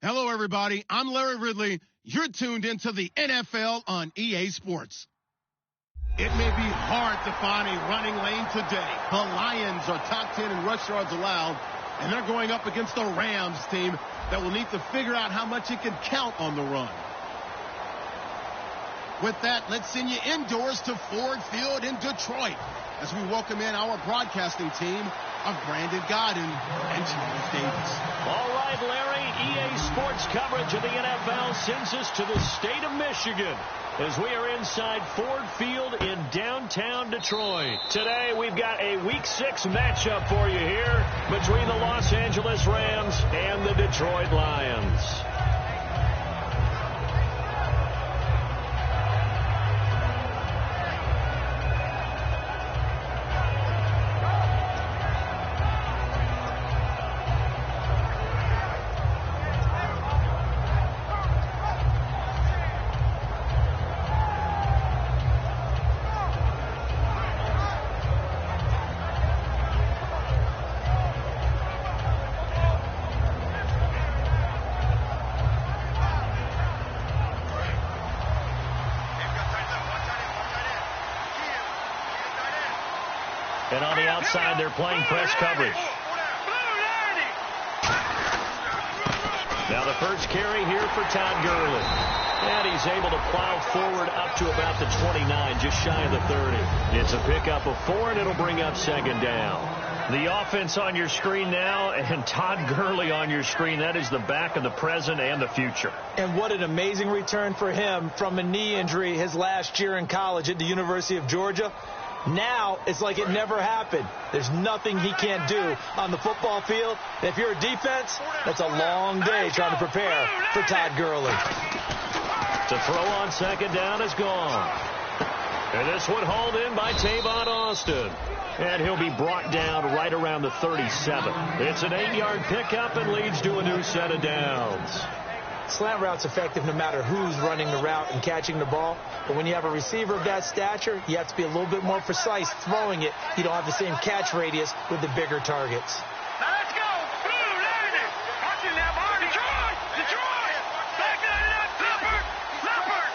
Hello, everybody. I'm Larry Ridley. You're tuned into the NFL on EA Sports. It may be hard to find a running lane today. The Lions are top 10 in rush yards allowed, and they're going up against the Rams team that will need to figure out how much it can count on the run. With that, let's send you indoors to Ford Field in Detroit as we welcome in our broadcasting team of Brandon Godden and Charles Davis. All right, Larry, EA Sports coverage of the NFL sends us to the state of Michigan as we are inside Ford Field in downtown Detroit. Today, we've got a Week 6 matchup for you here between the Los Angeles Rams and the Detroit Lions. And on the outside, they're playing press coverage. Now the first carry here for Todd Gurley. And he's able to plow forward up to about the 29, just shy of the 30. It's a pickup of 4, and it'll bring up second down. The offense on your screen now, and Todd Gurley on your screen. That is the back of the present and the future. And what an amazing return for him from a knee injury his last year in college at the University of Georgia. Now, it's like it never happened. There's nothing he can't do on the football field. And if you're a defense, that's a long day trying to prepare for Todd Gurley. To throw on second down is gone. And this one hauled in by Tavon Austin. And he'll be brought down right around the 37. It's an 8-yard pickup and leads to a new set of downs. Slant route's effective no matter who's running the route and catching the ball. But when you have a receiver of that stature, you have to be a little bit more precise throwing it. You don't have the same catch radius with the bigger targets. Now let's go. Blue, landing. Watching that ball. Detroit. Detroit. Back to the left. Leopard. Leopard.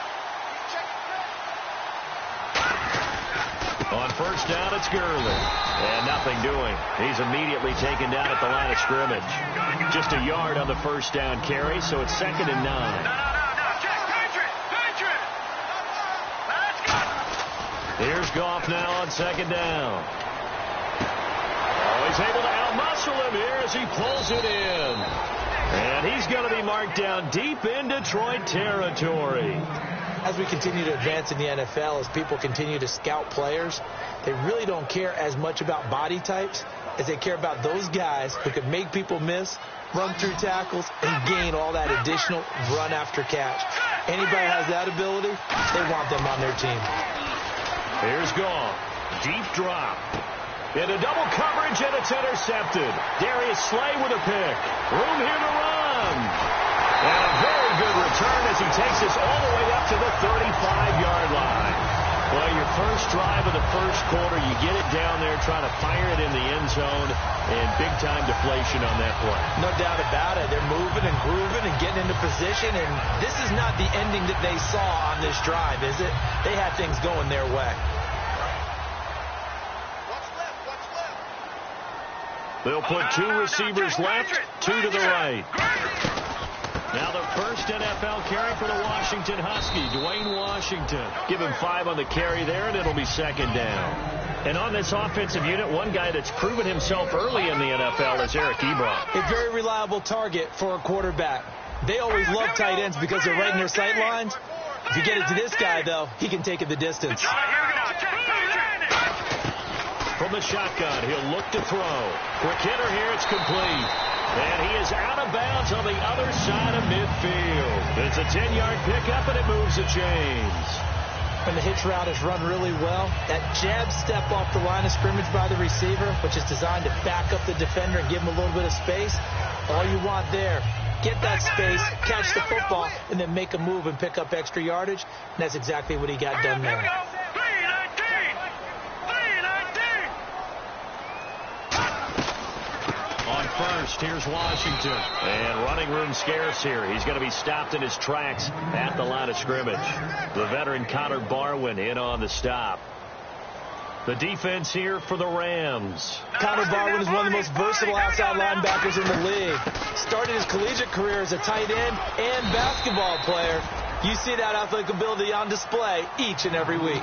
On first down, it's Gurley. And nothing doing. He's immediately taken down at the line of scrimmage. Just a yard on the first down carry, so it's 2nd and 9. No. Check. Patriot. Let's go. Here's Goff now on second down. Oh, he's able to outmuscle him here as he pulls it in. And he's going to be marked down deep in Detroit territory. As we continue to advance in the NFL, as people continue to scout players, they really don't care as much about body types as they care about those guys who can make people miss, run through tackles, and gain all that additional run after catch. Anybody has that ability, they want them on their team. Here's Goff. Deep drop. Into double coverage, and it's intercepted. Darius Slay with a pick. Room here to run. And a very good return as he takes us all the way up to the 35-yard line. Well, your first drive of the first quarter, you get it down there, trying to fire it in the end zone, and big-time deflation on that play. No doubt about it. They're moving and grooving and getting into position, and this is not the ending that they saw on this drive, is it? They had things going their way. They'll put 2 receivers left, 2 to the right. Now the first NFL carry for the Washington Huskies, Dwayne Washington. Give him 5 on the carry there, and it'll be second down. And on this offensive unit, one guy that's proven himself early in the NFL is Eric Ebron. A very reliable target for a quarterback. They always love tight ends because they're right in their sight lines. If you get it to this guy, though, he can take it the distance. From the shotgun, he'll look to throw. Quick hitter here, it's complete. And he is out of bounds on the other side of midfield. It's a 10-yard pickup, and it moves the chains. When the hitch route is run really well, that jab step off the line of scrimmage by the receiver, which is designed to back up the defender and give him a little bit of space, all you want there, get that space, catch the football, and then make a move and pick up extra yardage. And that's exactly what he got done there. On first, first. Here's Washington. And running room scarce here. He's going to be stopped in his tracks at the line of scrimmage. The veteran Connor Barwin in on the stop. The defense here for the Rams. Connor Barwin is one of the most versatile outside linebackers in the league. Started his collegiate career as a tight end and basketball player. You see that athletic ability on display each and every week.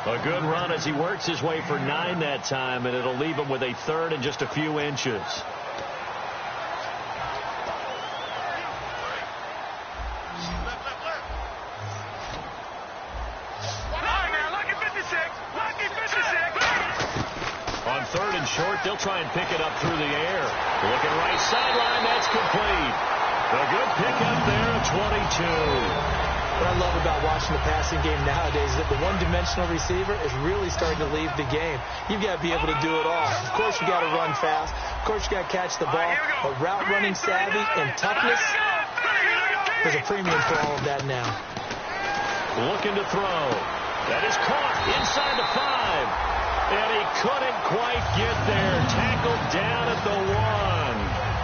A good run as he works his way for 9 that time, and it'll leave him with a third and just a few inches. On third and short, they'll try and pick it up through the air. Looking right sideline, that's complete. A good pickup there at 22. What I love about watching the passing game nowadays is that the one-dimensional receiver is really starting to leave the game. You've got to be able to do it all. Of course, you got to run fast. Of course, you got to catch the ball. But route running savvy and toughness, there's a premium for all of that now. Looking to throw. That is caught inside the 5. And he couldn't quite get there. Tackled down at the 1.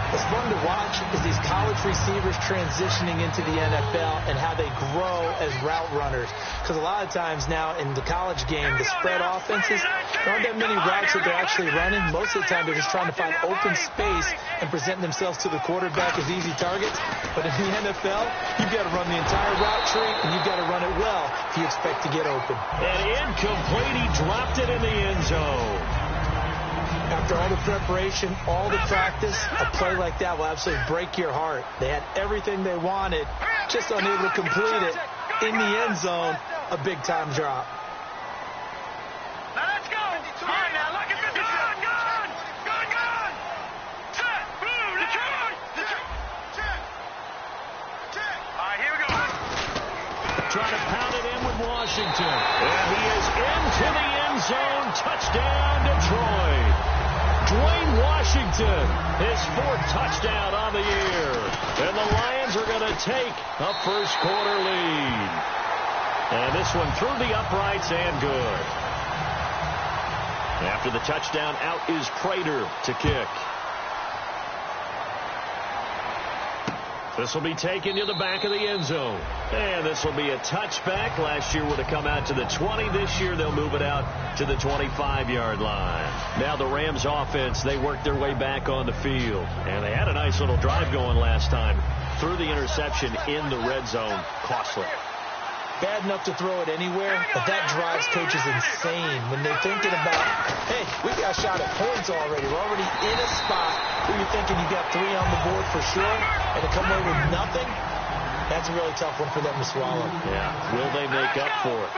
What's fun to watch is these college receivers transitioning into the NFL and how they grow as route runners. Because a lot of times now in the college game, the spread offenses, there aren't that many routes that they're actually running. Most of the time, they're just trying to find open space and present themselves to the quarterback as easy targets. But in the NFL, you've got to run the entire route tree, and you've got to run it well if you expect to get open. And incomplete, he dropped it in the end zone. After all the preparation, all the practice, a play like that will absolutely break your heart. They had everything they wanted, just unable to complete it. In the end zone, a big-time drop. Now let's go. All right, now look at this. Gun. Set. Blue. Detroit. Check. All right, here we go. Trying to pound it in with Washington. And he is into the end zone. Touchdown, Detroit. Dwayne Washington, his 4th touchdown on the year. And the Lions are going to take a first-quarter lead. And this one through the uprights and good. After the touchdown, out is Prater to kick. This will be taken to the back of the end zone. And this will be a touchback. Last year would have come out to the 20. This year they'll move it out to the 25-yard line. Now the Rams offense, they worked their way back on the field. And they had a nice little drive going last time. Threw the interception in the red zone. Costly. Bad enough to throw it anywhere, but that drives coaches insane when they're thinking about, hey, we got a shot at points already. We're already in a spot where you're thinking you got 3 on the board for sure, and to come away with nothing, that's a really tough one for them to swallow. Yeah, will they make up for it?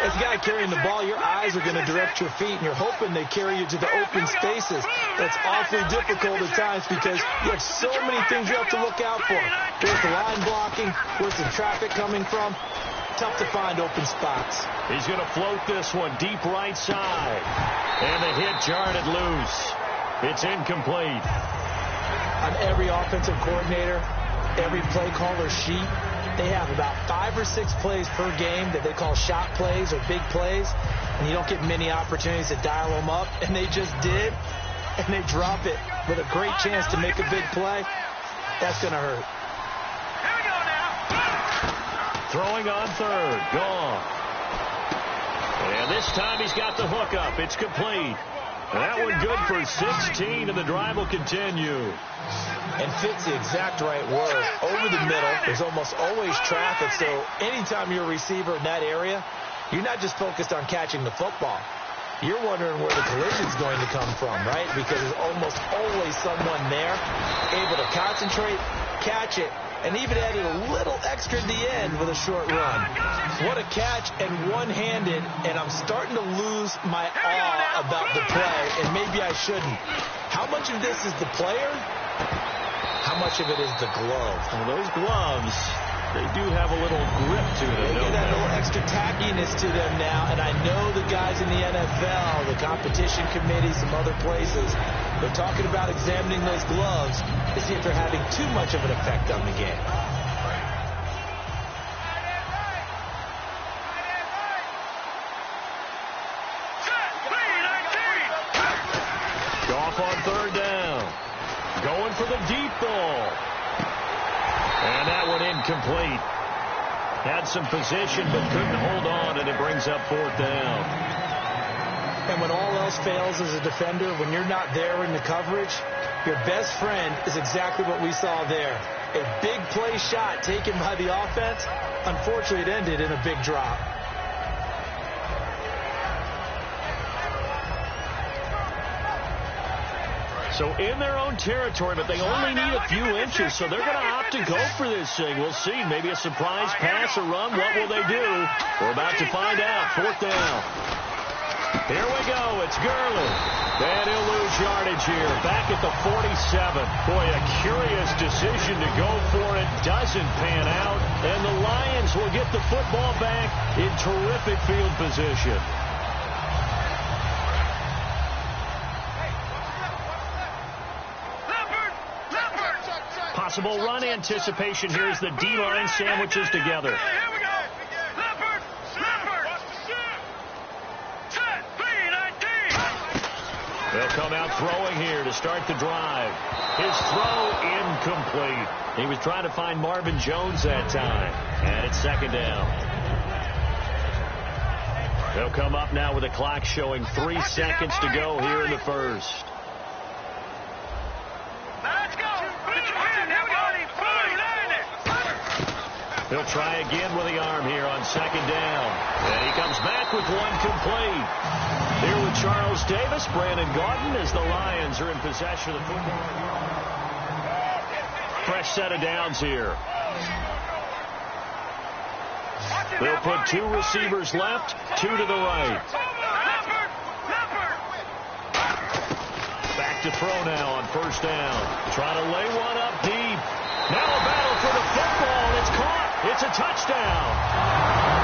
As a guy carrying the ball, your eyes are going to direct your feet, and you're hoping they carry you to the open spaces. That's awfully difficult at times because you have so many things you have to look out for. Where's the line blocking? Where's the traffic coming from? Tough to find open spots. He's going to float this one deep right side. And the hit jarred it loose. It's incomplete. On every offensive coordinator, every play caller sheet, they have about 5 or 6 plays per game that they call shot plays or big plays. And you don't get many opportunities to dial them up. And they just did. And they drop it with a great chance to make a big play. That's going to hurt. Throwing on third. Gone. And this time he's got the hook up. It's complete. That one good for 16, and the drive will continue. And fits the exact right word. Over the middle, there's almost always traffic, so anytime you're a receiver in that area, you're not just focused on catching the football. You're wondering where the collision's going to come from, right? Because there's almost always someone there able to concentrate, catch it, and even added a little extra at the end with a short run. What a catch and one-handed, and I'm starting to lose my awe about the play, and maybe I shouldn't. How much of this is the player? How much of it is the glove? Well, those gloves, they do have a little grip to them. They get that little extra tackiness to them now, and I know the guys in the NFL, the competition committee, some other places, they're talking about examining those gloves to see if they're having too much of an effect on the game. Goff on third down. Going for the deep ball. And that one incomplete. Had some position but couldn't hold on, and it brings up 4th down. And when all else fails as a defender, when you're not there in the coverage, your best friend is exactly what we saw there. A big play shot taken by the offense. Unfortunately, it ended in a big drop. So in their own territory, but they only need a few inches, so they're going to opt to go for this thing. We'll see. Maybe a surprise pass or run. What will they do? We're about to find out. 4th down. Here we go. It's Gurley. And he'll lose yardage here. Back at the 47. Boy, a curious decision to go for it. Doesn't pan out. And the Lions will get the football back in terrific field position. Possible run anticipation here as the D-line sandwiches together. Here we go. Leopard. 10, 3, 19. They'll come out throwing here to start the drive. His throw incomplete. He was trying to find Marvin Jones that time. And it's 2nd down. They'll come up now with a clock showing 3 seconds to go here in the first. Let's go. He'll try again with the arm here on 2nd down. And he comes back with one complete. Here with Charles Davis, Brandon Gaudin, as the Lions are in possession of the football. Fresh set of downs here. They'll put 2 receivers left, 2 to the right. Back to throw now on 1st down. Trying to lay one up deep. Now a battle for the football, and it's caught. It's a touchdown.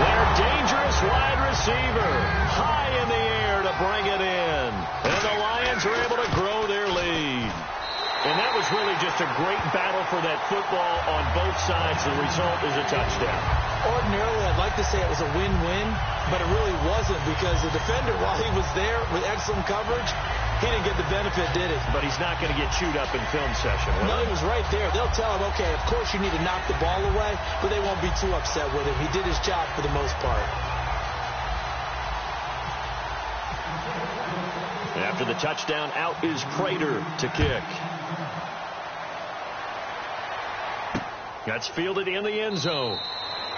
Their dangerous wide receiver high in the air to bring it in. And the Lions are able to grow their lead. And that was really just a great battle for that football on both sides. The result is a touchdown. Ordinarily, I'd like to say it was a win-win, but it really wasn't because the defender, while he was there with excellent coverage, he didn't get the benefit, did he? But he's not going to get chewed up in film session, will No, he? he was right there. They'll tell him, okay, of course you need to knock the ball away, but they won't be too upset with him. He did his job for the most part. After the touchdown, out is Prater to kick. That's fielded in the end zone.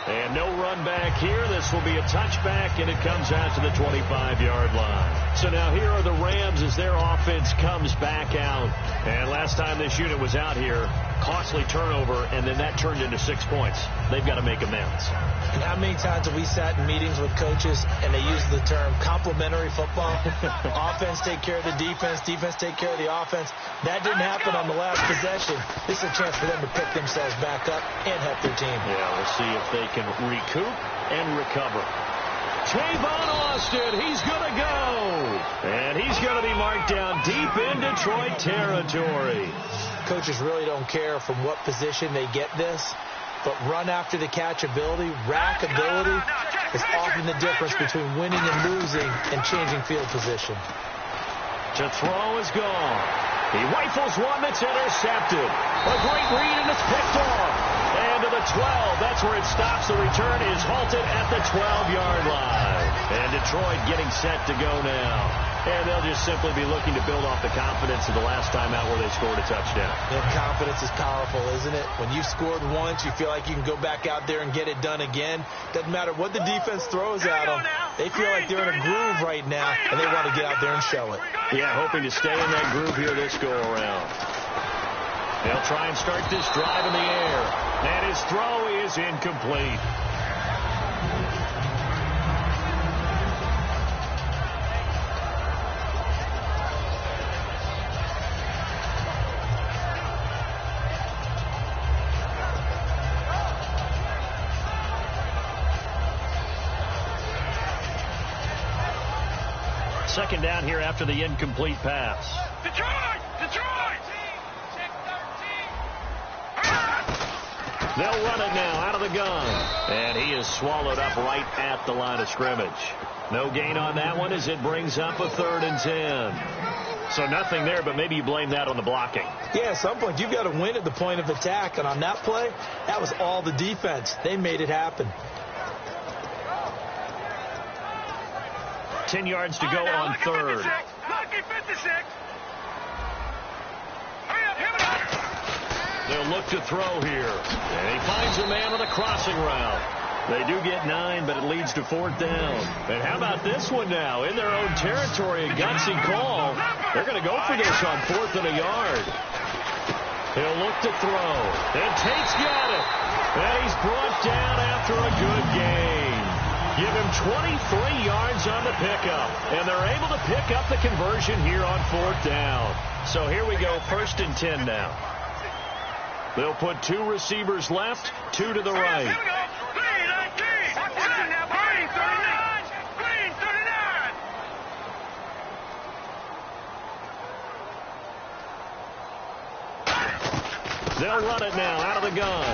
And no run back here. This will be a touchback, and it comes out to the 25-yard line. So now here are the Rams as their offense comes back out. And last time this unit was out here, costly turnover, and then that turned into 6 points. They've got to make amends. And how many times have we sat in meetings with coaches and they use the term complementary football? Offense take care of the defense, defense take care of the offense. That didn't happen on the last possession. This is a chance for them to pick themselves back up and help their team. Yeah, we'll see if they can recoup and recover. Tavon Austin, he's going to go. And he's going to be marked down deep in Detroit territory. Coaches really don't care from what position they get this, but run after the catch ability, rack ability, is often the difference between winning and losing and changing field position. To throw is gone. He rifles one that's intercepted. A great read, and it's picked off. And to the 12, that's where it stops. The return is halted at the 12-yard line. And Detroit getting set to go now. And they'll just simply be looking to build off the confidence of the last time out where they scored a touchdown. And confidence is powerful, isn't it? When you've scored once, you feel like you can go back out there and get it done again. Doesn't matter what the defense throws at them. They feel like they're in a groove right now, and they want to get out there and show it. Yeah, hoping to stay in that groove here this go-around. They'll try and start this drive in the air. And his throw is incomplete. Second down here after the incomplete pass. Detroit! Detroit! They'll run it now out of the gun. And he is swallowed up right at the line of scrimmage. No gain on that one as it brings up a 3rd and 10. So nothing there, but maybe you blame that on the blocking. Yeah, at some point, you've got to win at the point of attack. And on that play, that was all the defense. They made it happen. 10 yards to go on third. They'll look to throw here. And he finds a man on a crossing route. They do get 9, but it leads to 4th down. And how about this one now? In their own territory, a gutsy call. They're going to go for this on 4th and a yard. He'll look to throw. And Tate's got it. And he's brought down after a good gain. Give him 23 yards on the pickup. And they're able to pick up the conversion here on 4th down. So here we go, 1st and 10 now. They'll put 2 receivers left, 2 to the right. They'll run it now out of the gun.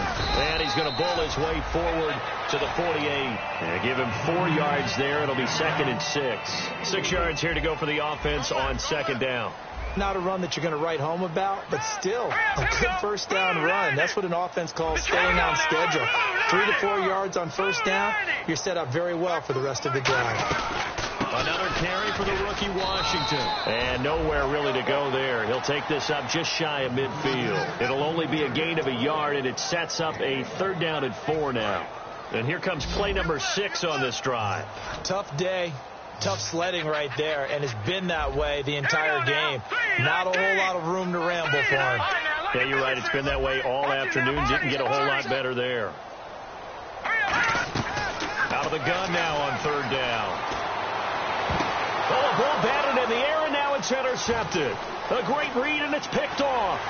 And he's going to bull his way forward to the 48. And give him 4 yards there. It'll be 2nd and 6. 6 yards here to go for the offense on 2nd down. Not a run that you're going to write home about, but still a good 1st down run. That's what an offense calls staying on schedule. 3 to 4 yards on 1st down. You're set up very well for the rest of the drive. Another carry for the rookie Washington. And nowhere really to go there. He'll take this up just shy of midfield. It'll only be a gain of a yard, and it sets up a 3rd down and 4 now. And here comes play number 6 on this drive. Tough day. Tough sledding right there, and it's been that way the entire game. Not a whole lot of room to ramble for him. Yeah, you're right. It's been that way all afternoon. Didn't get a whole lot better there. Out of the gun now on 3rd down. Oh, a ball batted in the air, and now it's intercepted. A great read, and it's picked off.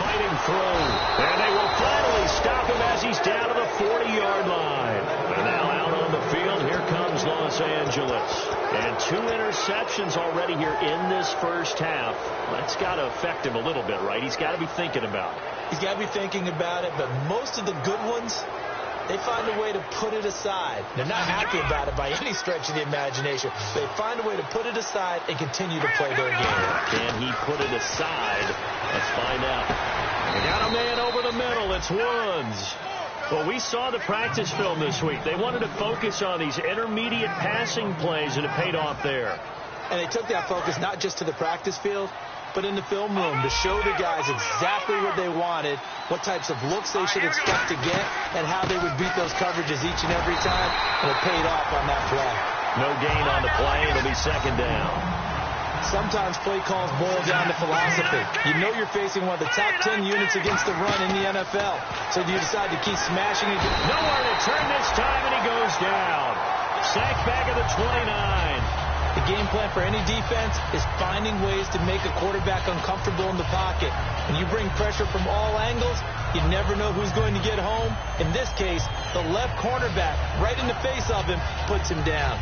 Fighting through. And they will finally stop him as he's down to the 40-yard line. And now out on the field, here comes Los Angeles. And 2 interceptions already here in this first half. That's got to affect him a little bit, right? He's got to be thinking about it. He's got to be thinking about it, but most of the good ones, they find a way to put it aside. They're not happy about it by any stretch of the imagination. They find a way to put it aside and continue to play their game. Can he put it aside? Let's find out. They got a man over the middle. It's Woods. Well, we saw the practice film this week. They wanted to focus on these intermediate passing plays, and it paid off there. And they took that focus not just to the practice field, but in the film room to show the guys exactly what they wanted, what types of looks they should expect to get, and how they would beat those coverages each and every time. And it paid off on that play. No gain on the play. It'll be 2nd down. Sometimes play calls boil down to philosophy. You know you're facing one of the top 10 units against the run in the NFL. So you decide to keep smashing it. Nowhere to turn this time, and he goes down. Sacked back at the 29. The game plan for any defense is finding ways to make a quarterback uncomfortable in the pocket. When you bring pressure from all angles, you never know who's going to get home. In this case, the left cornerback, right in the face of him, puts him down.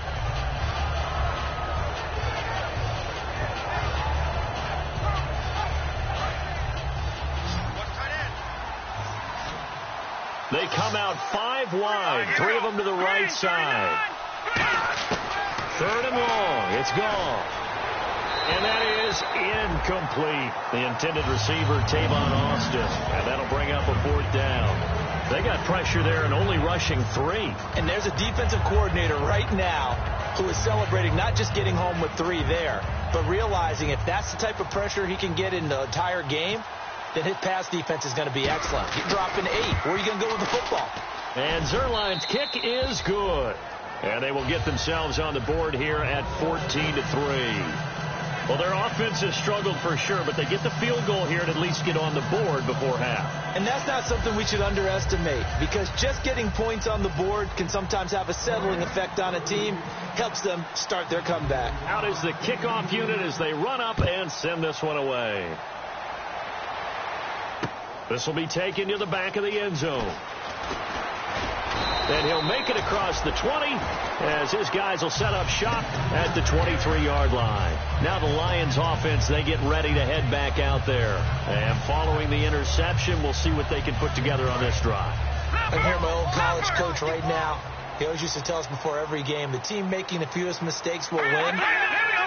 They come out 5 wide, 3 of them to the right side. 3rd and long. It's gone. And that is incomplete. The intended receiver, Tavon Austin. And that'll bring up a 4th down. They got pressure there and only rushing 3. And there's a defensive coordinator right now who is celebrating not just getting home with 3 there, but realizing if that's the type of pressure he can get in the entire game, then his pass defense is going to be excellent. You're dropping 8. Where are you going to go with the football? And Zuerlein's kick is good. And they will get themselves on the board here at 14-3. Well, their offense has struggled for sure, but they get the field goal here and at least get on the board before half. And that's not something we should underestimate, because just getting points on the board can sometimes have a settling effect on a team. Helps them start their comeback. Out is the kickoff unit as they run up and send this one away. This will be taken to the back of the end zone. And he'll make it across the 20 as his guys will set up shop at the 23-yard line. Now the Lions offense, they get ready to head back out there. And following the interception, we'll see what they can put together on this drive. I hear my old college coach right now. He always used to tell us before every game, the team making the fewest mistakes will win.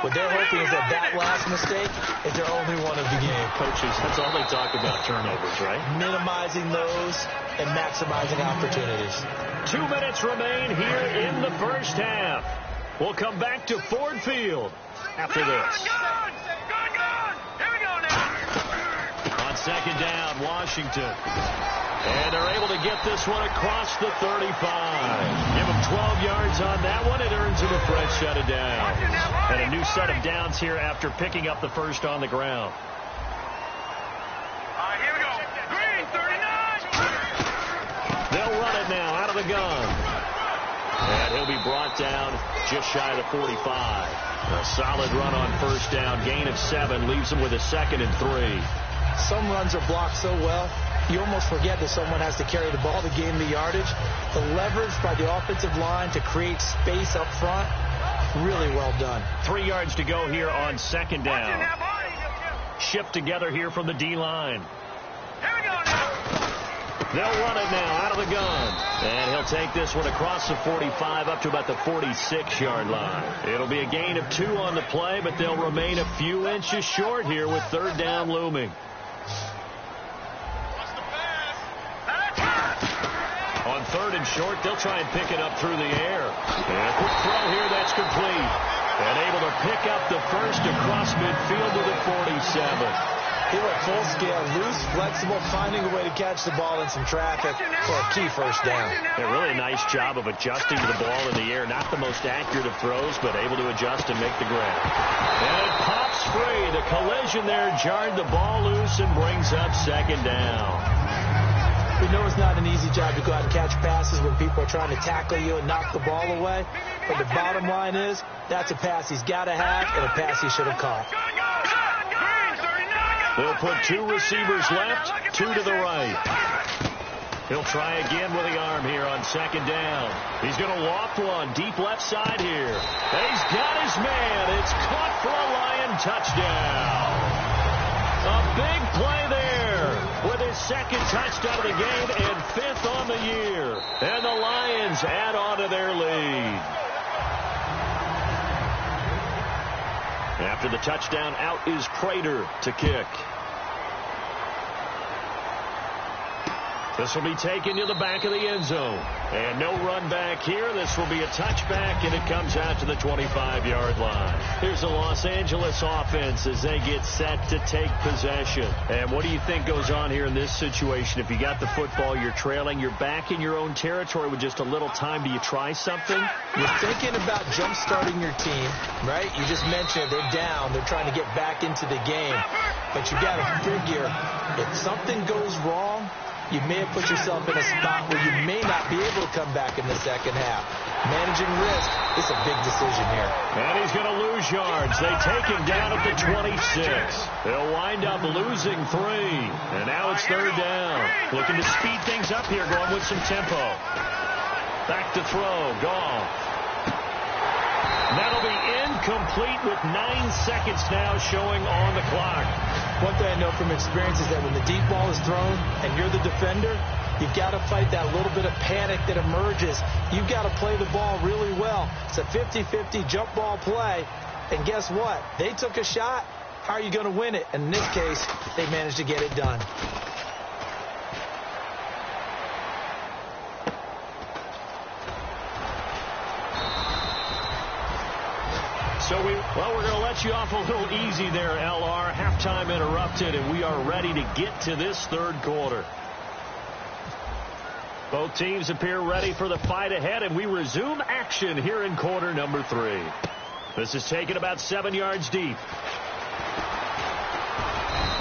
What they're hoping is that that last mistake is their only one of the game. Coaches, that's all they talk about, turnovers, right? Minimizing those and maximizing opportunities. 2 minutes remain here in the first half. We'll come back to Ford Field after this. Here we go now. On second down, Washington. And they're able to get this one across the 35. Give them 12 yards on that one. It earns them a fresh set of downs. And a new set of downs here after picking up the first on the ground. Here we go. Green, 39. They'll run it now out of the gun. And he'll be brought down just shy of the 45. A solid run on first down. Gain of 7 leaves them with a 2nd and 3. Some runs are blocked so well, you almost forget that someone has to carry the ball to gain the yardage. The leverage by the offensive line to create space up front, really well done. 3 yards to go here on second down. Shipped together here from the D-line. Here we go now. They'll run it now out of the gun. And he'll take this one across the 45 up to about the 46-yard line. It'll be a gain of 2 on the play, but they'll remain a few inches short here with third down looming. On third and short, they'll try and pick it up through the air. And a quick throw here that's complete. And able to pick up the first across midfield to the 47. He went full scale, loose, flexible, finding a way to catch the ball in some traffic for a key first down. Yeah, really a nice job of adjusting to the ball in the air. Not the most accurate of throws, but able to adjust and make the grab. And it pops free. The collision there jarred the ball loose and brings up second down. We know it's not an easy job to go out and catch passes when people are trying to tackle you and knock the ball away. But the bottom line is, that's a pass he's got to have and a pass he should have caught. They'll put 2 receivers left, 2 to the right. He'll try again with the arm here on second down. He's going to loft one deep left side here. And he's got his man. It's caught for a Lion touchdown. A big play there with his 2nd touchdown of the game and 5th on the year. And the Lions add on to their lead. After the touchdown, out is Prater to kick. This will be taken to the back of the end zone. And no run back here. This will be a touchback, and it comes out to the 25-yard line. Here's the Los Angeles offense as they get set to take possession. And what do you think goes on here in this situation? If you got the football, you're trailing, you're back in your own territory with just a little time. Do you try something? You're thinking about jump-starting your team, right? You just mentioned they're down. They're trying to get back into the game. But you got to figure, if something goes wrong, you may have put yourself in a spot where you may not be able to come back in the second half. Managing risk is a big decision here. And he's going to lose yards. They take him down at the 26. They'll wind up losing 3. And now it's third down. Looking to speed things up here, going with some tempo. Back to throw. Goff. That'll be incomplete with 9 seconds now showing on the clock. One thing I know from experience is that when the deep ball is thrown and you're the defender, you've got to fight that little bit of panic that emerges. You've got to play the ball really well. It's a 50-50 jump ball play. And guess what? They took a shot. How are you going to win it? And in this case, they managed to get it done. So we're going to let you off a little easy there, LR. Halftime interrupted, and we are ready to get to this third quarter. Both teams appear ready for the fight ahead, and we resume action here in quarter number 3. This is taken about 7 yards deep.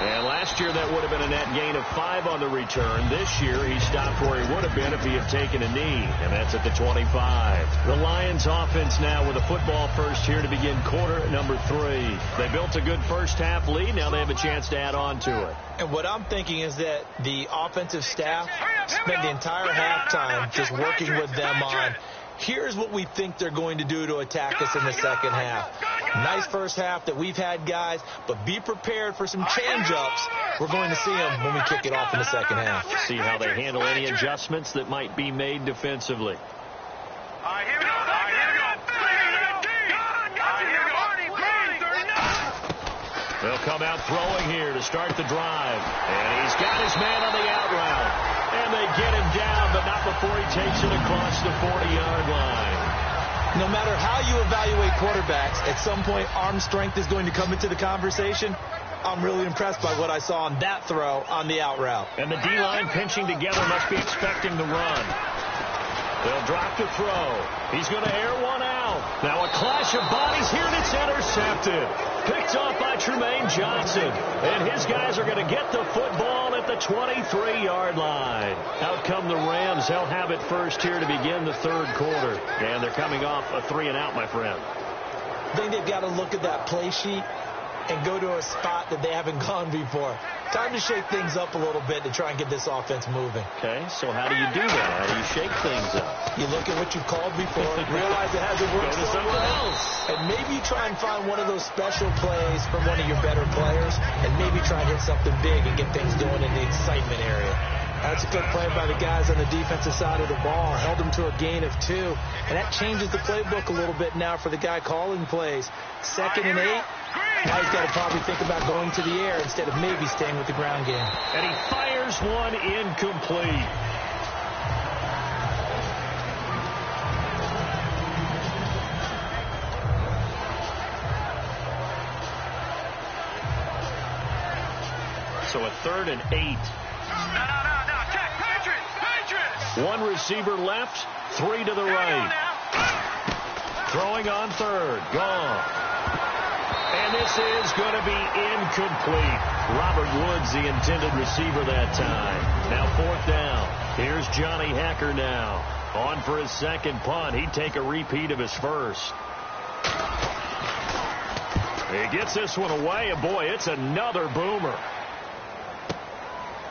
And last year that would have been a net gain of 5 on the return. This year he stopped where he would have been if he had taken a knee, and that's at the 25. The Lions offense now with a football first here to begin quarter number 3. They built a good first half lead. Now they have a chance to add on to it. And what I'm thinking is that the offensive staff spent the entire halftime just working with them on, here's what we think they're going to do to attack us in the second half. Nice first half that we've had, guys, but be prepared for some change-ups. We're going to see them when we kick it off in the second half. See how they handle any adjustments that might be made defensively. Here we go. Here we go. come out throwing here to start the drive. And he's got his man on the out route. And they get him down, but not before he takes it across the 40-yard line. No matter how you evaluate quarterbacks, at some point arm strength is going to come into the conversation. I'm really impressed by what I saw on that throw on the out route. And the D-line pinching together must be expecting the run. They'll drop to throw. He's going to air one out. Now a clash of bodies here, and it's intercepted. Picked off by Trumaine Johnson. And his guys are going to get the football at the 23-yard line. Out come the Rams. They'll have it first here to begin the third quarter. And they're coming off a 3-and-out, my friend. I think they've got to look at that play sheet and go to a spot that they haven't gone before. Time to shake things up a little bit to try and get this offense moving. Okay, so how do you do that? How do you shake things up? You look at what you've called before, realize it hasn't worked Go to something else. and maybe try and find one of those special plays from one of your better players, and maybe try and hit something big and get things going in the excitement area. That's a good play by the guys on the defensive side of the ball. Held them to a gain of 2. And that changes the playbook a little bit now for the guy calling plays. 2nd and 8. Now he's got to probably think about going to the air instead of maybe staying with the ground game. And he fires one incomplete. So a 3rd and 8. No. Patriots. One receiver left, 3 to the right. Throwing on 3rd, gone. And this is going to be incomplete. Robert Woods, the intended receiver that time. Now 4th down. Here's Johnny Hekker now. On for his 2nd punt. He'd take a repeat of his 1st. He gets this one away, and boy, it's another boomer.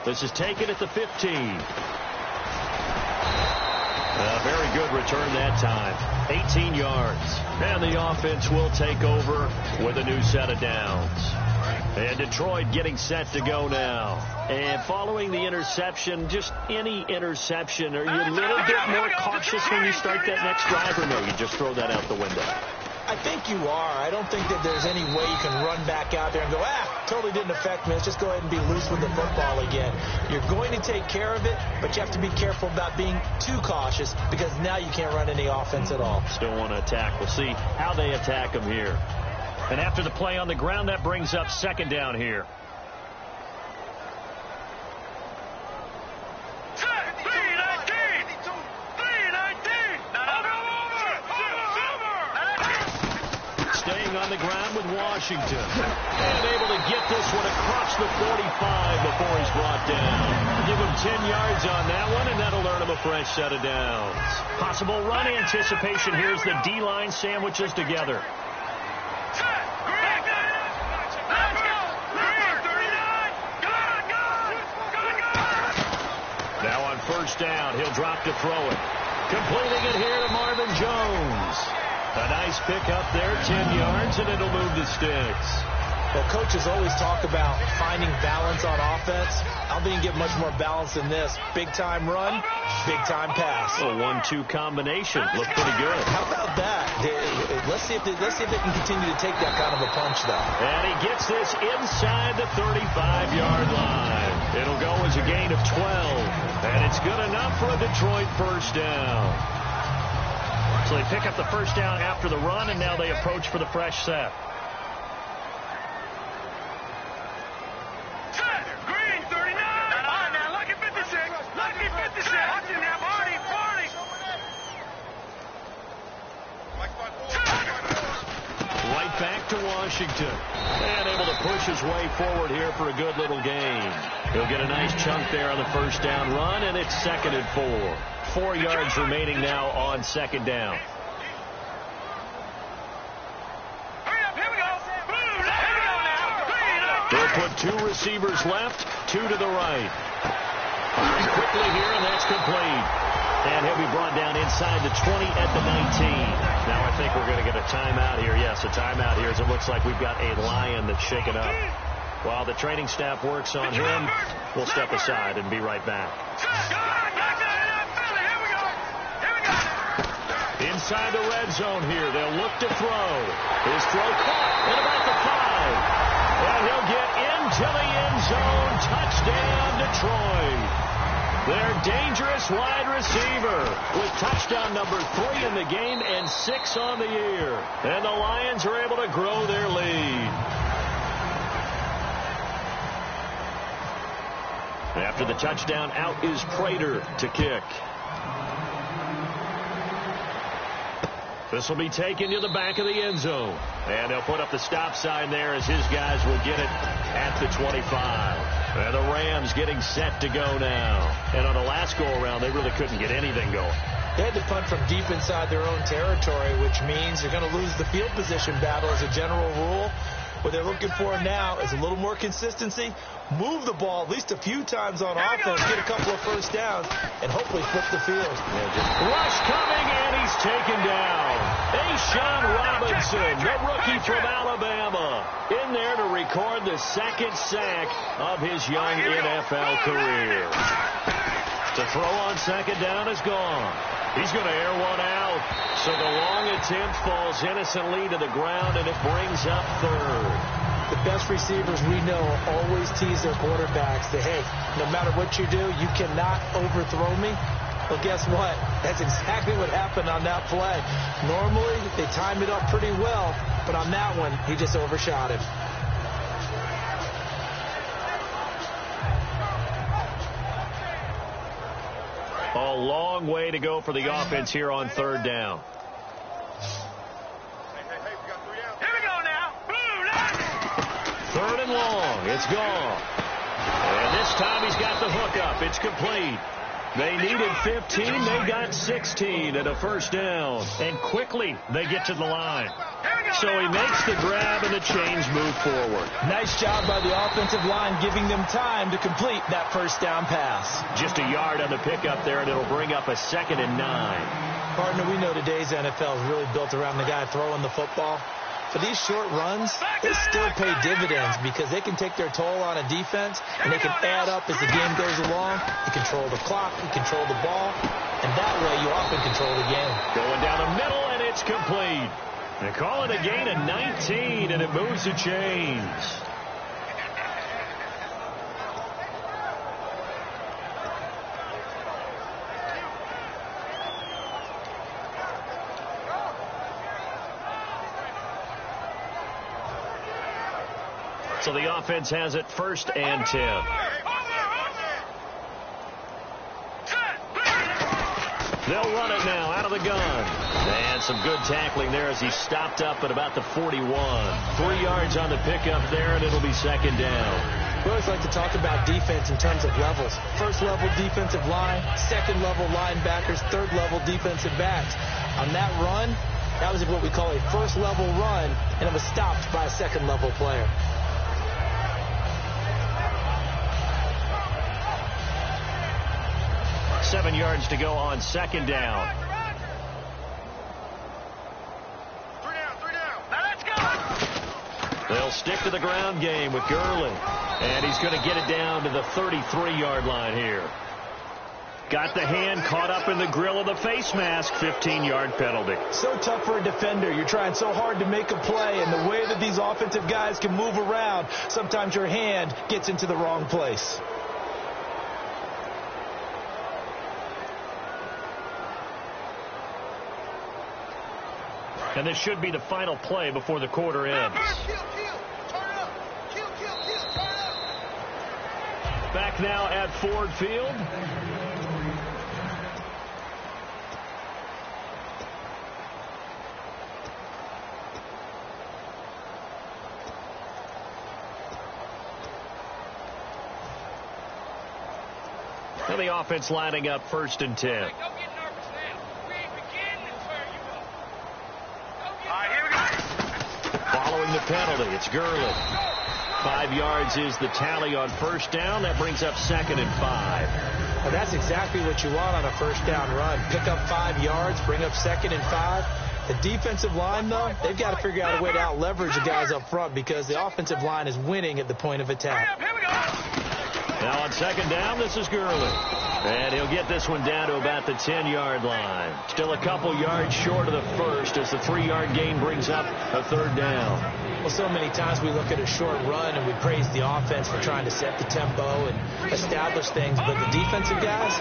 This is taken at the 15. A very good return that time. 18 yards. And the offense will take over with a new set of downs. And Detroit getting set to go now. And following the interception, just any interception, are you a little bit more cautious when you start that next drive, or no, you just throw that out the window? I think you are. I don't think that there's any way you can run back out there and go, totally didn't affect me. Let's just go ahead and be loose with the football again. You're going to take care of it, but you have to be careful about being too cautious because now you can't run any offense at all. Still want to attack. We'll see how they attack them here. And after the play on the ground, that brings up 2nd down here. Staying on the ground with Washington. And able to get this one across the 45 before he's brought down. Give him 10 yards on that one, and that'll earn him a fresh set of downs. Possible run anticipation. Here's the D-line sandwiches together. Now on 1st down, he'll drop to throw it. Completing it here to Marvin Jones. A nice pick up there, 10 yards, and it'll move the sticks. Well, coaches always talk about finding balance on offense. I don't think you get much more balance than this. Big-time run, big-time pass. A 1-2 combination. Looked pretty good. How about that? Let's see if they can continue to take that kind of a punch, though. And he gets this inside the 35-yard line. It'll go as a gain of 12. And it's good enough for a Detroit 1st down. So they pick up the 1st down after the run, and now they approach for the fresh set. Green, 39. Now, lucky 56. Lucky 56. Watch it now, Barney. Right back to Washington. And able to push his way forward here for a good little gain. He'll get a nice chunk there on the 1st down run, and it's 2nd and 4. 4 yards remaining now on 2nd down. They'll put 2 receivers left, 2 to the right. Firing quickly here, and that's complete. And he'll be brought down inside the 20 at the 19. Now I think we're going to get a timeout here. Yes, a timeout here, as it looks like we've got a Lion that's shaken up. While the training staff works on him, we'll step aside and be right back. Inside the red zone here. They'll look to throw. His throw caught at about the 5. And he'll get into the end zone. Touchdown, Detroit. Their dangerous wide receiver with touchdown number 3 in the game and 6 on the year. And the Lions are able to grow their lead. After the touchdown, out is Prater to kick. This will be taken to the back of the end zone. And they'll put up the stop sign there as his guys will get it at the 25. And the Rams getting set to go now. And on the last go-around, they really couldn't get anything going. They had to punt from deep inside their own territory, which means they're going to lose the field position battle as a general rule. What they're looking for now is a little more consistency, move the ball at least a few times on offense, get a couple of first downs, and hopefully flip the field. Rush coming, and he's taken down. A'Shawn Robinson, the rookie from Alabama, in there to record the second sack of his young NFL career. To throw on second down is gone. He's going to air one out. So the long attempt falls innocently to the ground, and it brings up third. The best receivers we know always tease their quarterbacks that, hey, no matter what you do, you cannot overthrow me. Well, guess what? That's exactly what happened on that play. Normally, they time it up pretty well, but on that one, he just overshot him. A long way to go for the offense here on third down. Here we go now. Third and long. It's gone. And this time he's got the hook up. It's complete. They needed 15. They got 16 and a first down. And quickly they get to the line. So he makes the grab and the chains move forward. Nice job by the offensive line giving them time to complete that first down pass. Just a yard on the pickup there, and it'll bring up a 2nd and 9. Partner, we know today's NFL is really built around the guy throwing the football. For these short runs, they still pay dividends because they can take their toll on a defense, and they can add up as the game goes along. You control the clock, you control the ball, and that way you often control the game. Going down the middle, and it's complete. They call it a gain of 19, and it moves the chains. So the offense has it 1st and 10. They'll run it now out of the gun. And some good tackling there as he stopped up at about the 41. 3 yards on the pickup there, and it'll be 2nd down. We always like to talk about defense in terms of levels. First level defensive line, second level linebackers, third level defensive backs. On that run, that was what we call a first level run, and it was stopped by a second level player. Seven yards to go on 2nd down. 3 down. Now let's go. They'll stick to the ground game with Gurley. And he's going to get it down to the 33-yard line here. Got the hand caught up in the grill of the face mask. 15-yard penalty. So tough for a defender. You're trying so hard to make a play, and the way that these offensive guys can move around, sometimes your hand gets into the wrong place. And this should be the final play before the quarter ends. Back now at Ford Field. And the offense lining up 1st and 10. Following the penalty, it's Gurley. 5 yards is the tally on first down. That brings up 2nd and 5. Well, that's exactly what you want on a first down run. Pick up 5 yards, bring up 2nd and 5. The defensive line, though, they've got to figure out a way to out-leverage the guys up front because the offensive line is winning at the point of attack. Here we go. Now on second down, this is Gurley. And he'll get this one down to about the 10-yard line. Still a couple yards short of the first as the 3-yard gain brings up a third down. Well, so many times we look at a short run and we praise the offense for trying to set the tempo and establish things. But the defensive guys,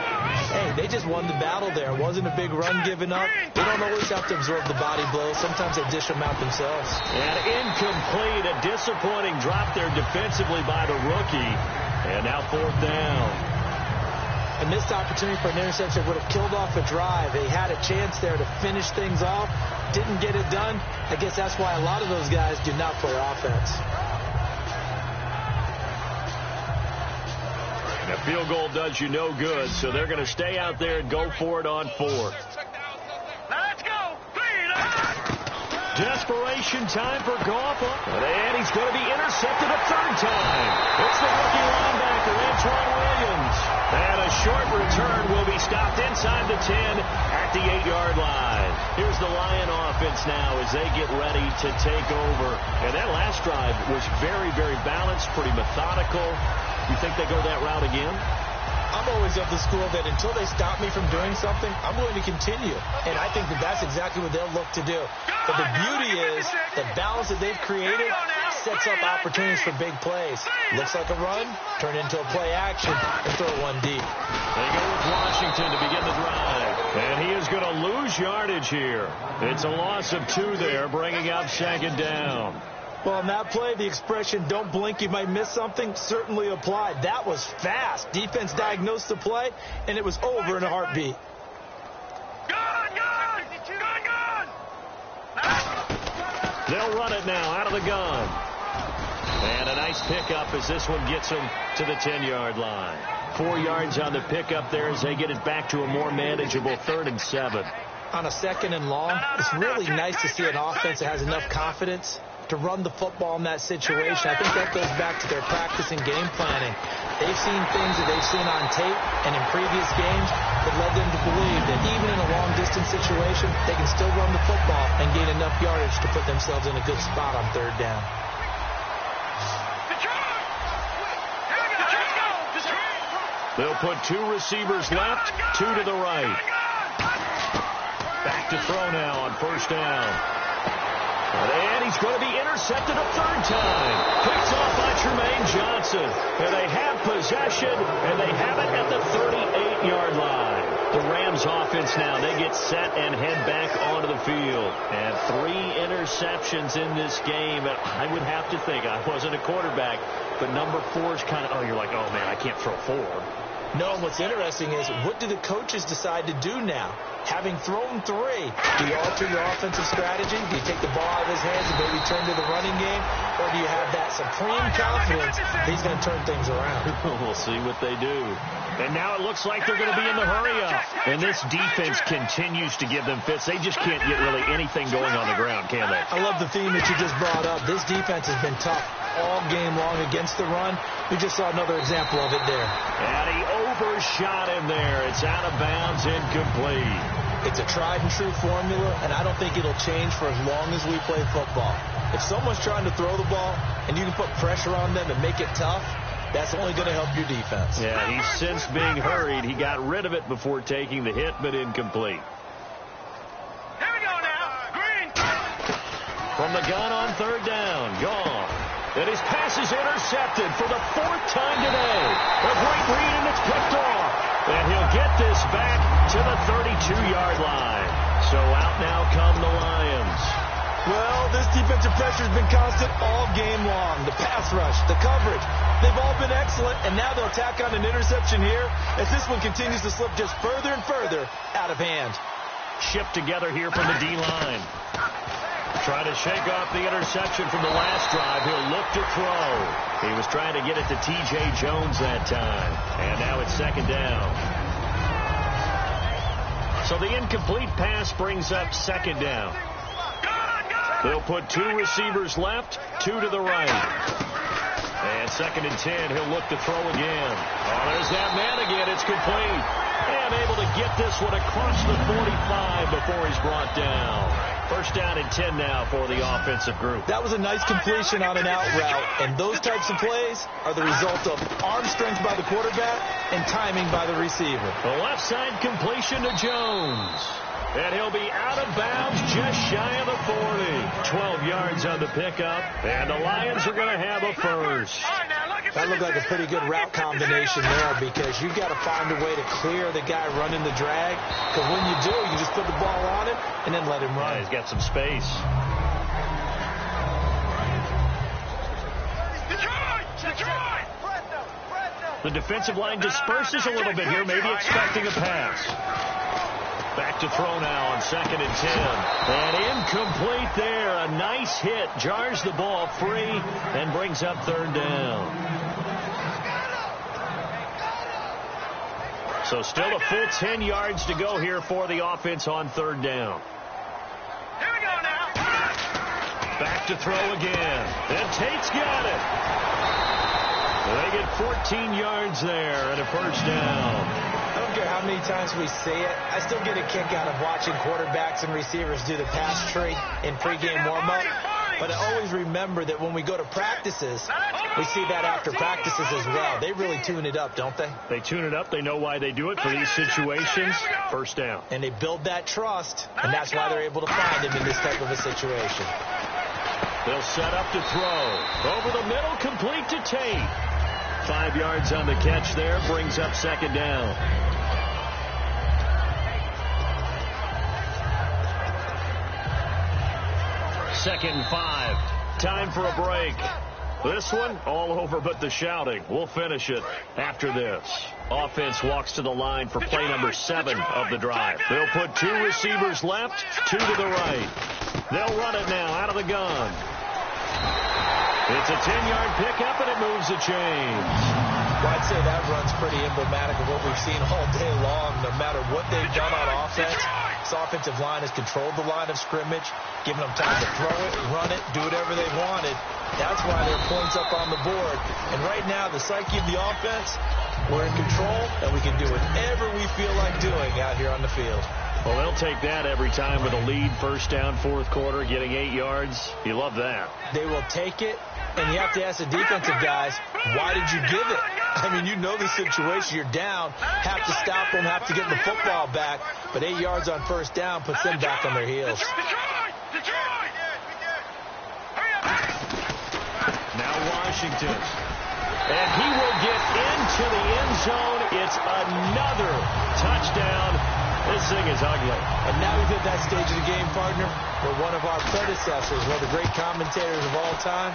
hey, they just won the battle there. It wasn't a big run given up. They don't always have to absorb the body blows. Sometimes they dish them out themselves. And incomplete. A disappointing drop there defensively by the rookie. And now fourth down. A missed opportunity for an interception would have killed off a drive. They had a chance there to finish things off. Didn't get it done. I guess that's why a lot of those guys do not play offense. And a field goal does you no good, so they're going to stay out there and go for it on fourth. Let's go. Desperation time for Goff. And he's going to be intercepted a third time. It's the rookie linebacker, Antoine Williams. And a short return will be stopped inside the 10 at the 8-yard line. Here's the Lion offense now as they get ready to take over. And that last drive was very, very balanced, pretty methodical. You think they go that route again? I'm always of the school that until they stop me from doing something, I'm going to continue. And I think that that's exactly what they'll look to do. But the beauty is the balance that they've created sets up opportunities for big plays. Looks like a run, turn into a play action, and throw one deep. They go with Washington to begin the drive. And he is going to lose yardage here. It's a loss of 2 there, bringing up second down. Well, on that play, the expression, don't blink, you might miss something, certainly applied. That was fast. Defense diagnosed the play, and it was over in a heartbeat. They'll run it now out of the gun. And a nice pickup as this one gets them to the 10-yard line. 4 yards on the pickup there as they get it back to a more manageable 3rd and 7. On a 2nd and long, it's really nice to see an offense that has enough confidence to run the football in that situation. I think that goes back to their practice and game planning. They've seen things that they've seen on tape and in previous games that led them to believe that even in a long-distance situation, they can still run the football and gain enough yardage to put themselves in a good spot on 3rd down. They'll put 2 receivers left, 2 to the right. Back to throw now on 1st down. And he's going to be intercepted a 3rd time. Picked off by Tremaine Johnson. And they have possession, and they have it at the 38-yard line. The Rams offense now, they get set and head back onto the field. And 3 interceptions in this game. And I would have to think, I wasn't a quarterback, but number 4 is kind of, you're like, oh, man, I can't throw 4. No, what's interesting is, what do the coaches decide to do now? Having thrown 3, do you alter your offensive strategy? Do you take the ball out of his hands and maybe turn to the running game? Or do you have that supreme confidence that he's going to turn things around? We'll see what they do. And now it looks like they're going to be in the hurry-up. And this defense continues to give them fits. They just can't get really anything going on the ground, can they? I love the theme that you just brought up. This defense has been tough all game long against the run. We just saw another example of it there. And he overshot him there. It's out of bounds, incomplete. It's a tried-and-true formula, and I don't think it'll change for as long as we play football. If someone's trying to throw the ball and you can put pressure on them and make it tough, that's only going to help your defense. Yeah, he's since being hurried. He got rid of it before taking the hit, but incomplete. Here we go now. Green. From the gun on 3rd down, gone. And his pass is intercepted for the 4th time today. A great read, and it's picked off. And he'll get this back to the 32-yard line. So out now come the Lions. Well, this defensive pressure has been constant all game long. The pass rush, the coverage, they've all been excellent, and now they'll tack on an interception here as this one continues to slip just further and further out of hand. Shipped together here from the D-line. Trying to shake off the interception from the last drive. He'll look to throw. He was trying to get it to T.J. Jones that time. And now it's 2nd down. So the incomplete pass brings up 2nd down. They'll put 2 receivers left, 2 to the right. And 2nd and 10, he'll look to throw again. Oh, there's that man again. It's complete. And able to get this one across the 45 before he's brought down. First down and 10 now for the offensive group. That was a nice completion on an out route, and those types of plays are the result of arm strength by the quarterback and timing by the receiver. The left side completion to Jones. And he'll be out of bounds just shy of the 40. 12 yards on the pickup, and the Lions are going to have a first. That looked like a pretty good route combination there because you've got to find a way to clear the guy running the drag. Because when you do, you just put the ball on him and then let him run. Yeah, he's got some space. The defensive line disperses a little bit here, maybe expecting a pass. Back to throw now on 2nd and 10. And incomplete there. A nice hit. Jars the ball free and brings up 3rd down. So still a full 10 yards to go here for the offense on 3rd down. Here we go now. Back to throw again. And Tate's got it. They get 14 yards there and a first down. I don't care how many times we say it, I still get a kick out of watching quarterbacks and receivers do the pass tree in pregame warm-up. But I always remember that when we go to practices, we see that after practices as well. They really tune it up, don't they? They tune it up. They know why they do it for these situations. First down. And they build that trust, and that's why they're able to find him in this type of a situation. They'll set up to throw. Over the middle, complete to Tate. 5 yards on the catch there, brings up 2nd down. Second and 5. Time for a break. This one, all over but the shouting. We'll finish it after this. Offense walks to the line for play number 7 of the drive. They'll put 2 receivers left, 2 to the right. They'll run it now out of the gun. It's a 10-yard pickup, and it moves the chains. Well, I'd say that run's pretty emblematic of what we've seen all day long. No matter what they've done on offense, this offensive line has controlled the line of scrimmage, given them time to throw it, run it, do whatever they wanted. That's why there are points up on the board. And right now, the psyche of the offense, we're in control, and we can do whatever we feel like doing out here on the field. Well, they'll take that every time with a lead, first down, 4th quarter, getting 8 yards. You love that. They will take it, and you have to ask the defensive guys, why did you give it? I mean, you know the situation. You're down, have to stop them, have to get the football back, but 8 yards on first down puts them back on their heels. Now Washington. And he will get into the end zone. It's another touchdown. This thing is ugly. And now we've hit that stage of the game, partner, where one of our predecessors, one of the great commentators of all time,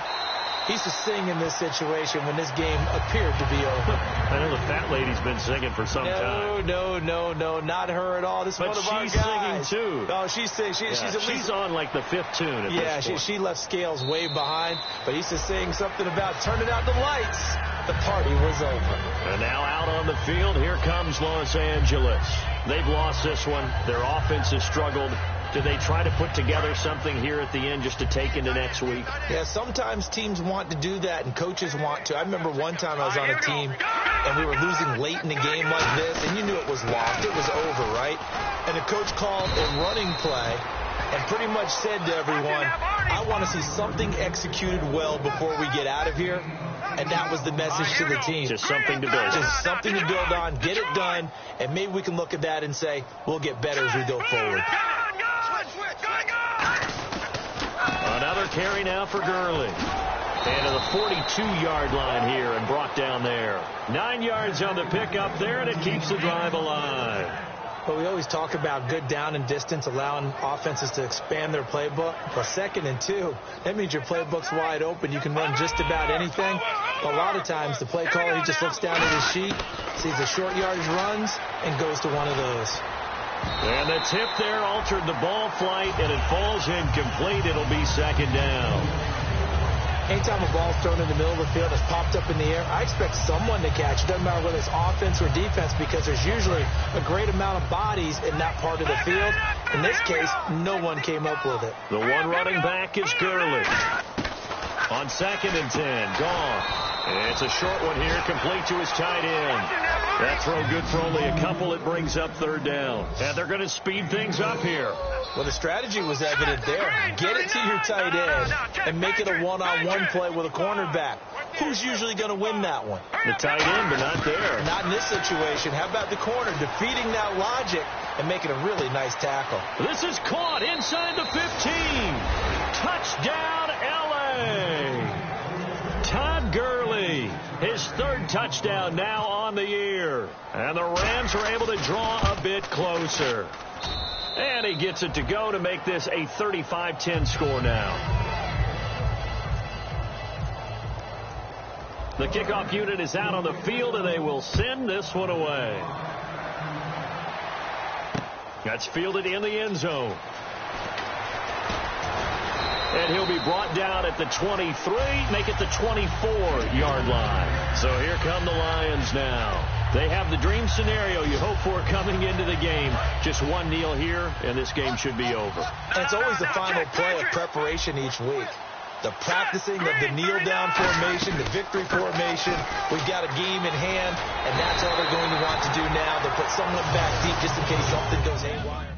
he used to sing in this situation when this game appeared to be over. I know the fat lady's been singing for some time. No, not her at all. This is one of our guys. But she's singing, too. Oh, she's singing. She's on like the 5th tune at this point. She left Scales way behind, but he used to sing something about turning out the lights. The party was over. And now out on the field, here comes Los Angeles. They've lost this one. Their offense has struggled. Do they try to put together something here at the end just to take into next week? Yeah, sometimes teams want to do that, and coaches want to. I remember one time I was on a team, and we were losing late in a game like this, and you knew it was lost. It was over, right? And the coach called a running play and pretty much said to everyone, I want to see something executed well before we get out of here. And that was the message to the team. Just something to build on. Just something to build on, get it done, and maybe we can look at that and say, we'll get better as we go forward. Another carry now for Gurley. And to the 42-yard line here and brought down there. 9 yards on the pickup there, and it keeps the drive alive. But we always talk about good down and distance, allowing offenses to expand their playbook. Well, 2nd and 2, that means your playbook's wide open. You can run just about anything. But a lot of times, the play caller, he just looks down at his sheet, sees the short yardage runs, and goes to one of those. And the tip there altered the ball flight, and it falls incomplete. It'll be 2nd down. Anytime a ball's thrown in the middle of the field, it's popped up in the air, I expect someone to catch. It doesn't matter whether it's offense or defense, because there's usually a great amount of bodies in that part of the field. In this case, no one came up with it. The one running back is Gurley. On 2nd and 10, gone. And it's a short one here, complete to his tight end. That throw good for only a couple. It brings up third down. And they're going to speed things up here. Well, the strategy was evident there. Get it to your tight end and make it a one-on-one play with a cornerback. Who's usually going to win that one? The tight end, but not there. Not in this situation. How about the corner defeating that logic and making a really nice tackle? This is caught inside the 15. Touchdown, L.A. Todd Gurley, his third touchdown now on the year. And the Rams are able to draw a bit closer. And he gets it to go to make this a 35-10 score now. The kickoff unit is out on the field, and they will send this one away. That's fielded in the end zone. And he'll be brought down at the 23, make it the 24-yard line. So here come the Lions now. They have the dream scenario you hope for coming into the game. Just one kneel here, and this game should be over. And it's always the final play of preparation each week. The practicing of the kneel-down formation, the victory formation. We've got a game in hand, and that's all they're going to want to do now. They'll put someone back deep just in case something goes haywire.